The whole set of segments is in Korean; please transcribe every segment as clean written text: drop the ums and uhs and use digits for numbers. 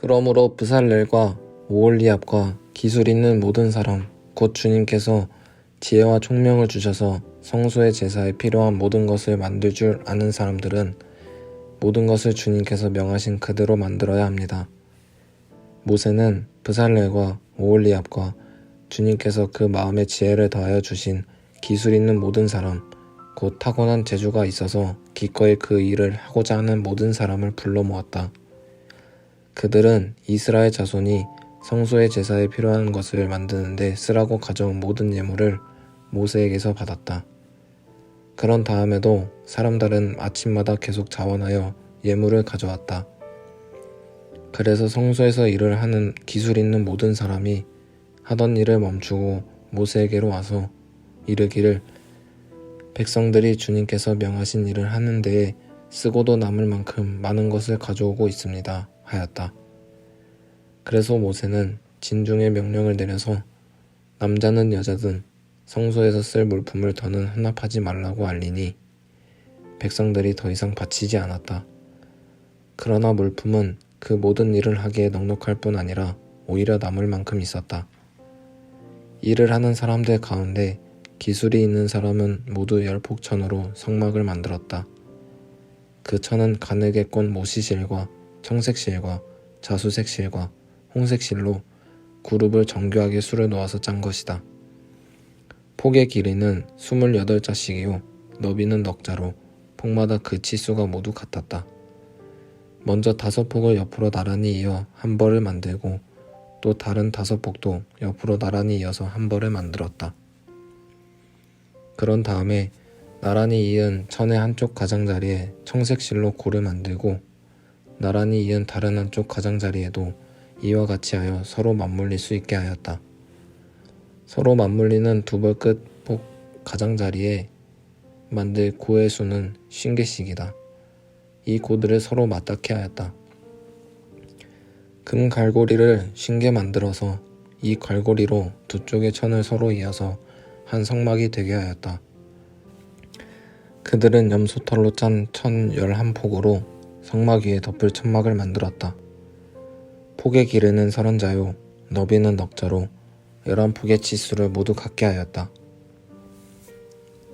그러므로 브살렐과 오홀리압과 기술 있는 모든 사람 곧 주님께서 지혜와 총명을 주셔서 성소의 제사에 필요한 모든 것을 만들 줄 아는 사람들은 모든 것을 주님께서 명하신 그대로 만들어야 합니다. 모세는 브살렐과 오홀리압과 주님께서 그 마음에 지혜를 더하여 주신 기술 있는 모든 사람 곧 타고난 재주가 있어서 기꺼이 그 일을 하고자 하는 모든 사람을 불러 모았다. 그들은 이스라엘 자손이 성소의 제사에 필요한 것을 만드는데 쓰라고 가져온 모든 예물을 모세에게서 받았다. 그런 다음에도 사람들은 아침마다 계속 자원하여 예물을 가져왔다. 그래서 성소에서 일을 하는 기술 있는 모든 사람이 하던 일을 멈추고 모세에게로 와서 이르기를 백성들이 주님께서 명하신 일을 하는 데에 쓰고도 남을 만큼 많은 것을 가져오고 있습니다 하였다. 그래서 모세는 진중의 명령을 내려서 남자는 여자든 성소에서 쓸 물품을 더는 헌납하지 말라고 알리니 백성들이 더 이상 바치지 않았다. 그러나 물품은 그 모든 일을 하기에 넉넉할 뿐 아니라 오히려 남을 만큼 있었다. 일을 하는 사람들 가운데 기술이 있는 사람은 모두 열폭천으로 성막을 만들었다. 그 천은 가늘게 꼰 모시실과 청색실과 자수색실과 홍색실로 그룹을 정교하게 수를 놓아서 짠 것이다. 폭의 길이는 28자씩이요 너비는 넉자로 폭마다 그 치수가 모두 같았다. 먼저 5폭을 옆으로 나란히 이어 한 벌을 만들고 또 다른 5폭도 옆으로 나란히 이어서 한 벌을 만들었다. 그런 다음에 나란히 이은 천의 한쪽 가장자리에 청색실로 고를 만들고 나란히 이은 다른 한쪽 가장자리에도 이와 같이 하여 서로 맞물릴 수 있게 하였다. 서로 맞물리는 두 벌 끝 폭 가장자리에 만들 고의 수는 50개씩이다. 이 고들을 서로 맞닿게 하였다. 금 갈고리를 50개 만들어서 이 갈고리로 두 쪽의 천을 서로 이어서 한 성막이 되게 하였다. 그들은 염소털로 짠 천 11폭으로 성막 위에 덮을 천막을 만들었다. 폭의 길이는 30자요 너비는 넉자로 11폭의 치수를 모두 같게 하였다.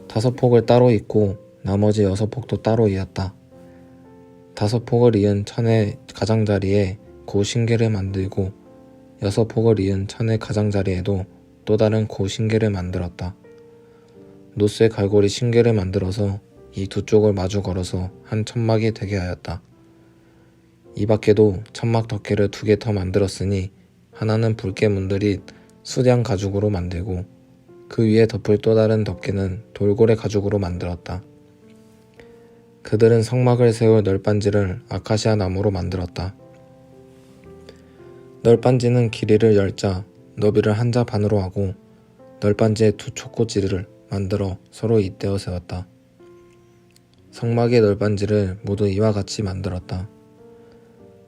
5폭을 따로 잇고 나머지 6폭도 따로 이었다. 5폭을 이은 천의 가장자리에 고 50개를 만들고 6폭을 이은 천의 가장자리에도 또 다른 고 50개를 만들었다. 노쇠 갈고리 50개를 만들어서 이 두 쪽을 마주 걸어서 한 천막이 되게 하였다. 이 밖에도 천막 덮개를 2개 더 만들었으니 하나는 붉게 문드린 수량 가죽으로 만들고 그 위에 덮을 또 다른 덮개는 돌고래 가죽으로 만들었다. 그들은 성막을 세울 널빤지를 아카시아 나무로 만들었다. 널빤지는 길이를 10자, 너비를 1자 반으로 하고 널빤지에 2 촉꽂이를 만들어 서로 잇대어 세웠다. 성막의 널빤지를 모두 이와 같이 만들었다.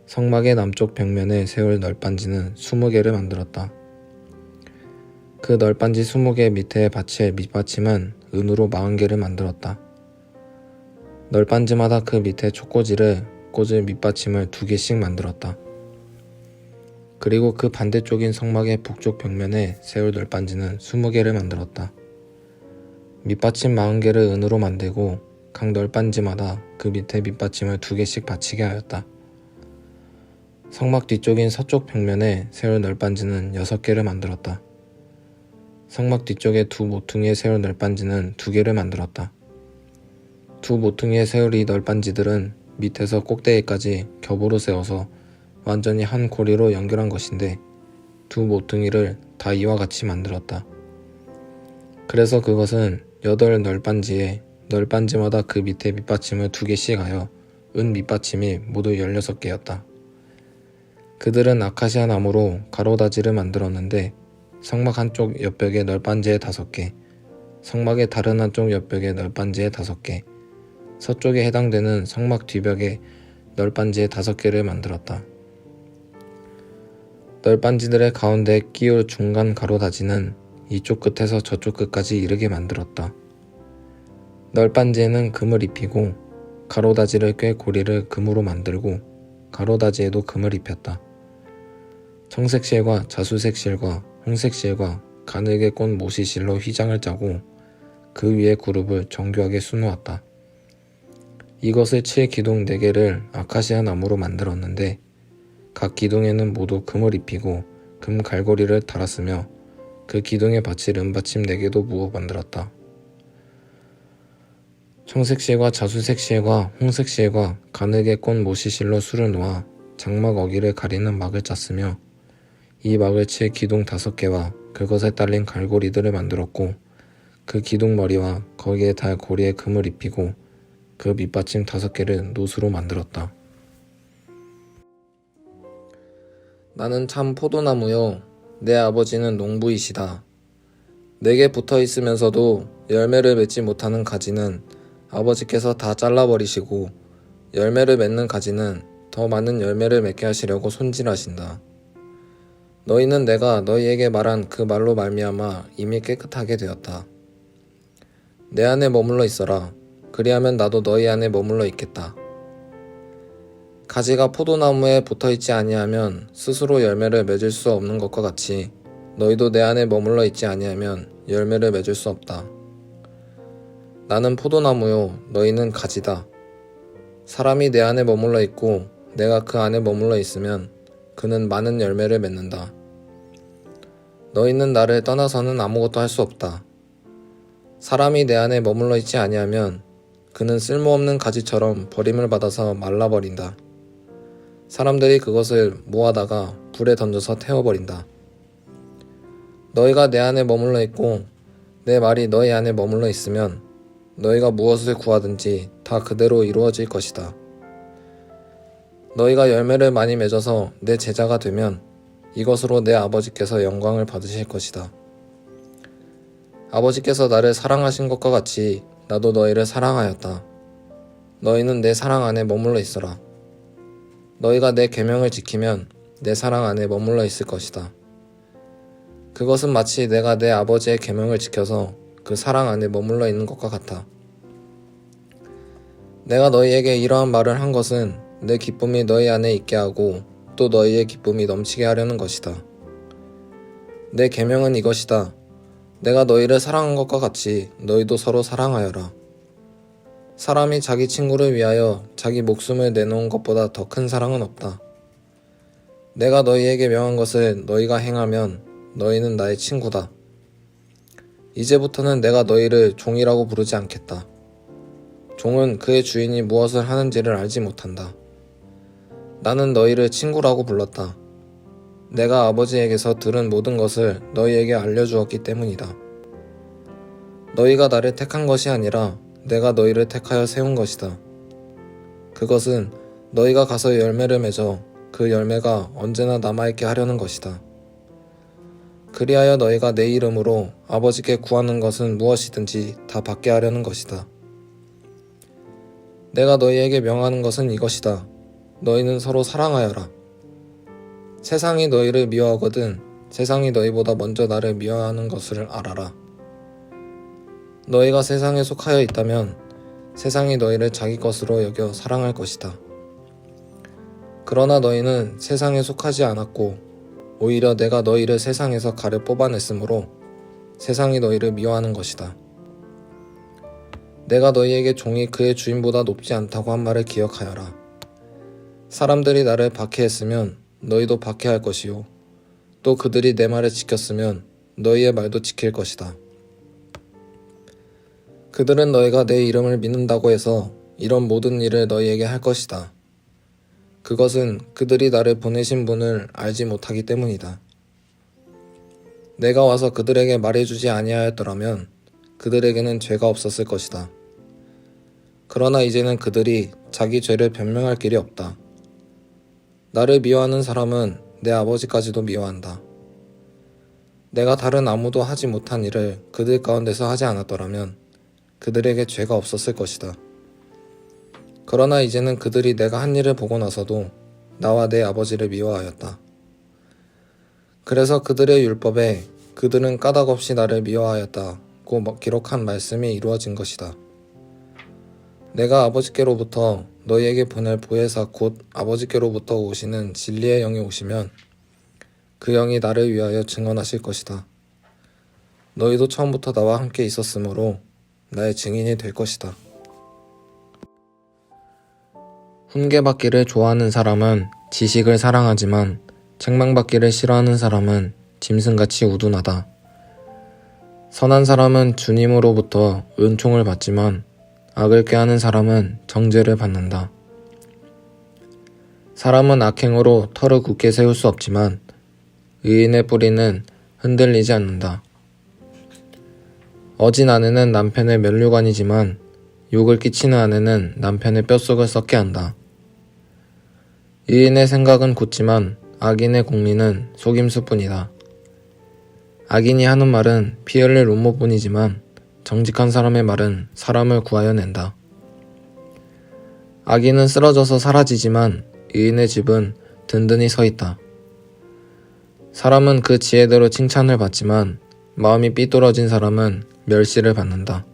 성막의 남쪽 벽면에 세울 널빤지는 20개를 만들었다. 그 널빤지 20개 밑에 받칠 밑받침은 은으로 40개를 만들었다. 널빤지마다 그 밑에 촉꽂이를 꽂을 밑받침을 2개씩 만들었다. 그리고 그 반대쪽인 성막의 북쪽 벽면에 세울 널빤지는 20개를 만들었다. 밑받침 40개를 은으로 만들고 각 널빤지마다 그 밑에 밑받침을 2개씩 받치게 하였다. 성막 뒤쪽인 서쪽 벽면에 세울 널빤지는 6개를 만들었다. 성막 뒤쪽에 2 모퉁이에 세울 널빤지는 2개를 만들었다. 2 모퉁이에 세울 이 널빤지들은 밑에서 꼭대기까지 겹으로 세워서 완전히 한 고리로 연결한 것인데 2 모퉁이를 다 이와 같이 만들었다. 그래서 그것은 8 널빤지에 널빤지마다 그 밑에 밑받침을 2개씩 하여 은 밑받침이 모두 16개였다. 그들은 아카시아 나무로 가로다지를 만들었는데 성막 한쪽 옆벽에 널빤지에 5개, 성막의 다른 한쪽 옆벽에 널빤지에 5개, 서쪽에 해당되는 성막 뒤벽에 널빤지에 5개를 만들었다. 널빤지들의 가운데 끼울 중간 가로다지는 이쪽 끝에서 저쪽 끝까지 이르게 만들었다. 널빤지에는 금을 입히고 가로다지를 꿰 고리를 금으로 만들고 가로다지에도 금을 입혔다. 청색실과 자수색실과 홍색실과 가늘게 꼰 모시실로 휘장을 짜고 그 위에 그룹을 정교하게 수놓았다. 이것을 칠 기둥 4개를 아카시아 나무로 만들었는데 각 기둥에는 모두 금을 입히고 금 갈고리를 달았으며 그 기둥에 받칠 은받침 4개도 무어 만들었다. 청색실과 자수색실과 홍색실과 가늘게 꼰 모시실로 수를 놓아 장막 어기를 가리는 막을 짰으며 이 막을 칠 기둥 5개와 그것에 딸린 갈고리들을 만들었고 그 기둥 머리와 거기에 달 고리에 금을 입히고 그 밑받침 5개를 노수로 만들었다. 나는 참 포도나무요, 내 아버지는 농부이시다. 내게 붙어 있으면서도 열매를 맺지 못하는 가지는 아버지께서 다 잘라버리시고 열매를 맺는 가지는 더 많은 열매를 맺게 하시려고 손질하신다. 너희는 내가 너희에게 말한 그 말로 말미암아 이미 깨끗하게 되었다. 내 안에 머물러 있어라. 그리하면 나도 너희 안에 머물러 있겠다. 가지가 포도나무에 붙어있지 아니하면 스스로 열매를 맺을 수 없는 것과 같이 너희도 내 안에 머물러 있지 아니하면 열매를 맺을 수 없다. 나는 포도나무요, 너희는 가지다. 사람이 내 안에 머물러 있고 내가 그 안에 머물러 있으면 그는 많은 열매를 맺는다. 너희는 나를 떠나서는 아무것도 할 수 없다. 사람이 내 안에 머물러 있지 아니하면 그는 쓸모없는 가지처럼 버림을 받아서 말라버린다. 사람들이 그것을 모아다가 불에 던져서 태워버린다. 너희가 내 안에 머물러 있고 내 말이 너희 안에 머물러 있으면 너희가 무엇을 구하든지 다 그대로 이루어질 것이다. 너희가 열매를 많이 맺어서 내 제자가 되면 이것으로 내 아버지께서 영광을 받으실 것이다. 아버지께서 나를 사랑하신 것과 같이 나도 너희를 사랑하였다. 너희는 내 사랑 안에 머물러 있어라. 너희가 내 계명을 지키면 내 사랑 안에 머물러 있을 것이다. 그것은 마치 내가 내 아버지의 계명을 지켜서 그 사랑 안에 머물러 있는 것과 같아. 내가 너희에게 이러한 말을 한 것은 내 기쁨이 너희 안에 있게 하고 또 너희의 기쁨이 넘치게 하려는 것이다. 내 계명은 이것이다. 내가 너희를 사랑한 것과 같이 너희도 서로 사랑하여라. 사람이 자기 친구를 위하여 자기 목숨을 내놓은 것보다 더 큰 사랑은 없다. 내가 너희에게 명한 것을 너희가 행하면 너희는 나의 친구다. 이제부터는 내가 너희를 종이라고 부르지 않겠다. 종은 그의 주인이 무엇을 하는지를 알지 못한다. 나는 너희를 친구라고 불렀다. 내가 아버지에게서 들은 모든 것을 너희에게 알려주었기 때문이다. 너희가 나를 택한 것이 아니라 내가 너희를 택하여 세운 것이다. 그것은 너희가 가서 열매를 맺어 그 열매가 언제나 남아있게 하려는 것이다. 그리하여 너희가 내 이름으로 아버지께 구하는 것은 무엇이든지 다 받게 하려는 것이다. 내가 너희에게 명하는 것은 이것이다. 너희는 서로 사랑하여라. 세상이 너희를 미워하거든 세상이 너희보다 먼저 나를 미워하는 것을 알아라. 너희가 세상에 속하여 있다면 세상이 너희를 자기 것으로 여겨 사랑할 것이다. 그러나 너희는 세상에 속하지 않았고 오히려 내가 너희를 세상에서 가려 뽑아냈으므로 세상이 너희를 미워하는 것이다. 내가 너희에게 종이 그의 주인보다 높지 않다고 한 말을 기억하여라. 사람들이 나를 박해했으면 너희도 박해할 것이요 또 그들이 내 말을 지켰으면 너희의 말도 지킬 것이다. 그들은 너희가 내 이름을 믿는다고 해서 이런 모든 일을 너희에게 할 것이다. 그것은 그들이 나를 보내신 분을 알지 못하기 때문이다. 내가 와서 그들에게 말해주지 아니하였더라면 그들에게는 죄가 없었을 것이다. 그러나 이제는 그들이 자기 죄를 변명할 길이 없다. 나를 미워하는 사람은 내 아버지까지도 미워한다. 내가 다른 아무도 하지 못한 일을 그들 가운데서 하지 않았더라면 그들에게 죄가 없었을 것이다. 그러나 이제는 그들이 내가 한 일을 보고 나서도 나와 내 아버지를 미워하였다. 그래서 그들의 율법에 그들은 까닭없이 나를 미워하였다고 기록한 말씀이 이루어진 것이다. 내가 아버지께로부터 너희에게 보낼 보혜사 곧 아버지께로부터 오시는 진리의 영이 오시면 그 영이 나를 위하여 증언하실 것이다. 너희도 처음부터 나와 함께 있었으므로 나의 증인이 될 것이다. 훈계받기를 좋아하는 사람은 지식을 사랑하지만 책망받기를 싫어하는 사람은 짐승같이 우둔하다. 선한 사람은 주님으로부터 은총을 받지만 악을 꾀하는 사람은 정죄를 받는다. 사람은 악행으로 터를 굳게 세울 수 없지만 의인의 뿌리는 흔들리지 않는다. 어진 아내는 남편의 면류관이지만 욕을 끼치는 아내는 남편의 뼛속을 썩게 한다. 의인의 생각은 곧지만 악인의 공리는 속임수뿐이다. 악인이 하는 말은 피 흘릴 음모뿐이지만 정직한 사람의 말은 사람을 구하여 낸다. 악인은 쓰러져서 사라지지만 의인의 집은 든든히 서 있다. 사람은 그 지혜대로 칭찬을 받지만 마음이 삐뚤어진 사람은 멸시를 받는다.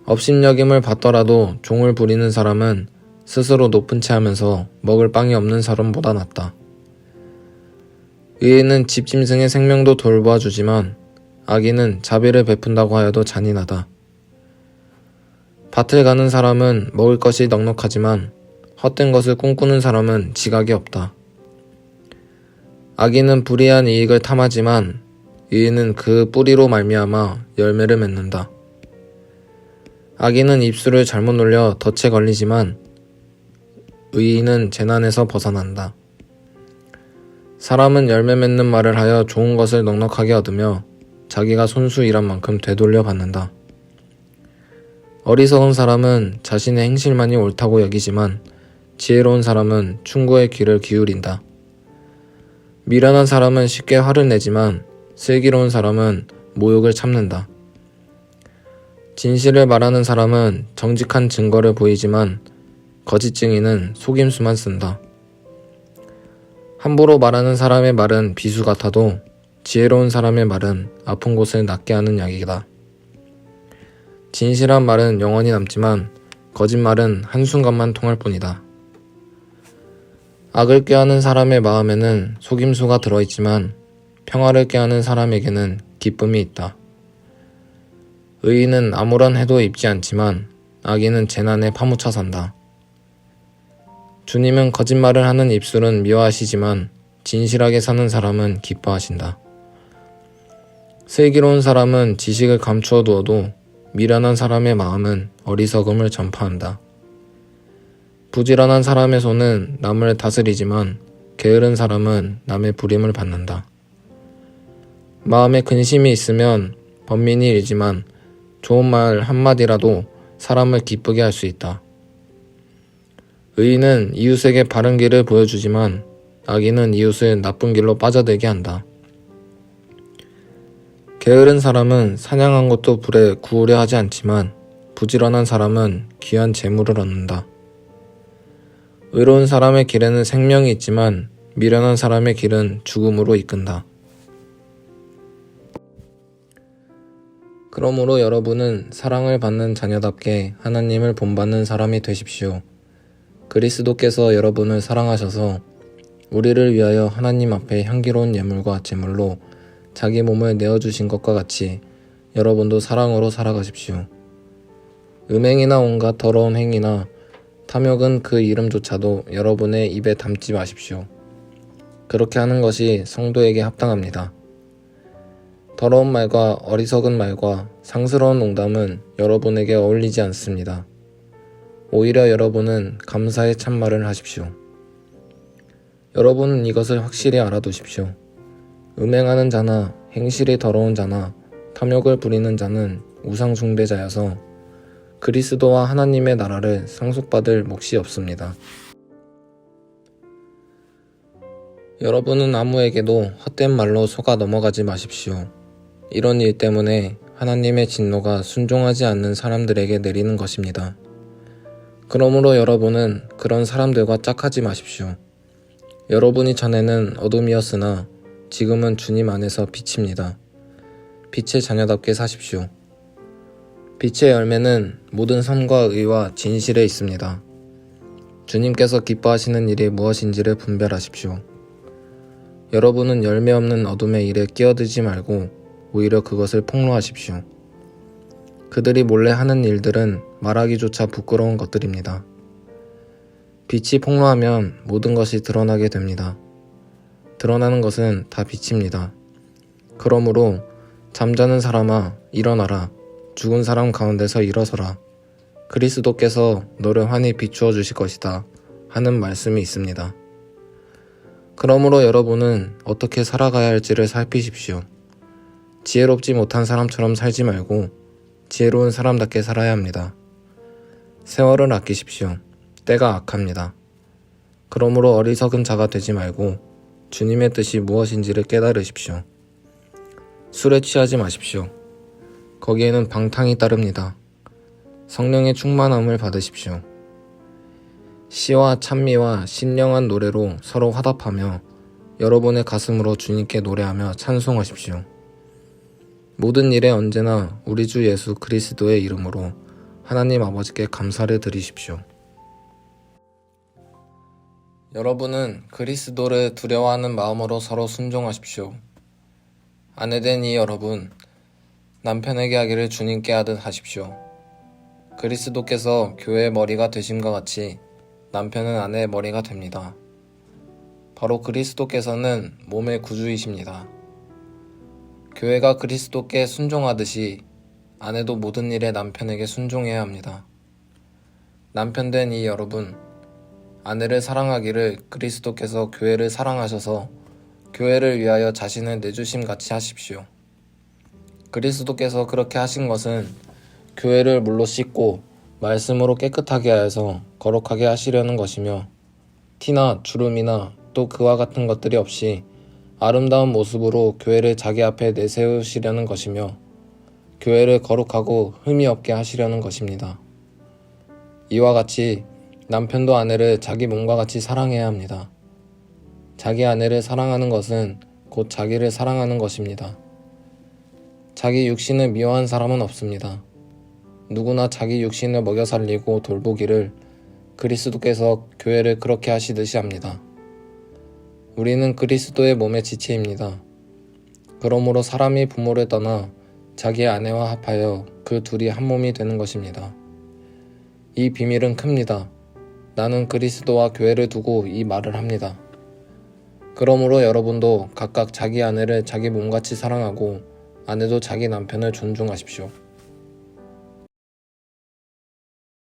업신여김을 받더라도 종을 부리는 사람은 스스로 높은 채 하면서 먹을 빵이 없는 사람보다 낫다. 의인은 집짐승의 생명도 돌보아주지만 악인은 자비를 베푼다고 하여도 잔인하다. 밭을 가는 사람은 먹을 것이 넉넉하지만 헛된 것을 꿈꾸는 사람은 지각이 없다. 악인은 불의한 이익을 탐하지만 의인은 그 뿌리로 말미암아 열매를 맺는다. 악인은 입술을 잘못 놀려 덫에 걸리지만 의인은 재난에서 벗어난다. 사람은 열매 맺는 말을 하여 좋은 것을 넉넉하게 얻으며 자기가 손수 일한 만큼 되돌려 받는다. 어리석은 사람은 자신의 행실만이 옳다고 여기지만 지혜로운 사람은 충고의 귀를 기울인다. 미련한 사람은 쉽게 화를 내지만 슬기로운 사람은 모욕을 참는다. 진실을 말하는 사람은 정직한 증거를 보이지만 거짓 증인은 속임수만 쓴다. 함부로 말하는 사람의 말은 비수 같아도 지혜로운 사람의 말은 아픈 곳을 낫게 하는 약이다. 진실한 말은 영원히 남지만 거짓말은 한순간만 통할 뿐이다. 악을 꾀하는 사람의 마음에는 속임수가 들어있지만 평화를 꾀하는 사람에게는 기쁨이 있다. 의인은 아무런 해도 입지 않지만 악인은 재난에 파묻혀 산다. 주님은 거짓말을 하는 입술은 미워하시지만 진실하게 사는 사람은 기뻐하신다. 슬기로운 사람은 지식을 감추어 두어도 미련한 사람의 마음은 어리석음을 전파한다. 부지런한 사람의 손은 남을 다스리지만 게으른 사람은 남의 부림을 받는다. 마음에 근심이 있으면 번민이 일지만 좋은 말 한마디라도 사람을 기쁘게 할 수 있다. 의인은 이웃에게 바른 길을 보여주지만 악인은 이웃을 나쁜 길로 빠져들게 한다. 게으른 사람은 사냥한 것도 불에 구우려 하지 않지만 부지런한 사람은 귀한 재물을 얻는다. 의로운 사람의 길에는 생명이 있지만 미련한 사람의 길은 죽음으로 이끈다. 그러므로 여러분은 사랑을 받는 자녀답게 하나님을 본받는 사람이 되십시오. 그리스도께서 여러분을 사랑하셔서 우리를 위하여 하나님 앞에 향기로운 예물과 제물로 자기 몸을 내어주신 것과 같이 여러분도 사랑으로 살아가십시오. 음행이나 온갖 더러운 행위나 탐욕은 그 이름조차도 여러분의 입에 담지 마십시오. 그렇게 하는 것이 성도에게 합당합니다. 더러운 말과 어리석은 말과 상스러운 농담은 여러분에게 어울리지 않습니다. 오히려 여러분은 감사의 참말을 하십시오. 여러분은 이것을 확실히 알아두십시오. 음행하는 자나 행실이 더러운 자나 탐욕을 부리는 자는 우상 숭배자여서 그리스도와 하나님의 나라를 상속받을 몫이 없습니다. 여러분은 아무에게도 헛된 말로 속아 넘어가지 마십시오. 이런 일 때문에 하나님의 진노가 순종하지 않는 사람들에게 내리는 것입니다. 그러므로 여러분은 그런 사람들과 짝하지 마십시오. 여러분이 전에는 어둠이었으나 지금은 주님 안에서 빛입니다. 빛의 자녀답게 사십시오. 빛의 열매는 모든 선과 의와 진실에 있습니다. 주님께서 기뻐하시는 일이 무엇인지를 분별하십시오. 여러분은 열매 없는 어둠의 일에 끼어들지 말고 오히려 그것을 폭로하십시오. 그들이 몰래 하는 일들은 말하기조차 부끄러운 것들입니다. 빛이 폭로하면 모든 것이 드러나게 됩니다. 드러나는 것은 다 빛입니다. 그러므로 잠자는 사람아 일어나라. 죽은 사람 가운데서 일어서라. 그리스도께서 너를 환히 비추어 주실 것이다 하는 말씀이 있습니다. 그러므로 여러분은 어떻게 살아가야 할지를 살피십시오. 지혜롭지 못한 사람처럼 살지 말고 지혜로운 사람답게 살아야 합니다. 세월을 아끼십시오. 때가 악합니다. 그러므로 어리석은 자가 되지 말고 주님의 뜻이 무엇인지를 깨달으십시오. 술에 취하지 마십시오. 거기에는 방탕이 따릅니다. 성령의 충만함을 받으십시오. 시와 찬미와 신령한 노래로 서로 화답하며 여러분의 가슴으로 주님께 노래하며 찬송하십시오. 모든 일에 언제나 우리 주 예수 그리스도의 이름으로 하나님 아버지께 감사를 드리십시오. 여러분은 그리스도를 두려워하는 마음으로 서로 순종하십시오. 아내된 이 여러분, 남편에게 하기를 주님께 하듯 하십시오. 그리스도께서 교회의 머리가 되심과 같이 남편은 아내의 머리가 됩니다. 바로 그리스도께서는 몸의 구주이십니다. 교회가 그리스도께 순종하듯이 아내도 모든 일에 남편에게 순종해야 합니다. 남편된 이 여러분, 아내를 사랑하기를 그리스도께서 교회를 사랑하셔서 교회를 위하여 자신을 내주심 같이 하십시오. 그리스도께서 그렇게 하신 것은 교회를 물로 씻고 말씀으로 깨끗하게 하여서 거룩하게 하시려는 것이며 티나 주름이나 또 그와 같은 것들이 없이 아름다운 모습으로 교회를 자기 앞에 내세우시려는 것이며 교회를 거룩하고 흠이 없게 하시려는 것입니다. 이와 같이 남편도 아내를 자기 몸과 같이 사랑해야 합니다. 자기 아내를 사랑하는 것은 곧 자기를 사랑하는 것입니다. 자기 육신을 미워한 사람은 없습니다. 누구나 자기 육신을 먹여 살리고 돌보기를 그리스도께서 교회를 그렇게 하시듯이 합니다. 우리는 그리스도의 몸의 지체입니다. 그러므로 사람이 부모를 떠나 자기 아내와 합하여 그 둘이 한 몸이 되는 것입니다. 이 비밀은 큽니다. 나는 그리스도와 교회를 두고 이 말을 합니다. 그러므로 여러분도 각각 자기 아내를 자기 몸같이 사랑하고 아내도 자기 남편을 존중하십시오.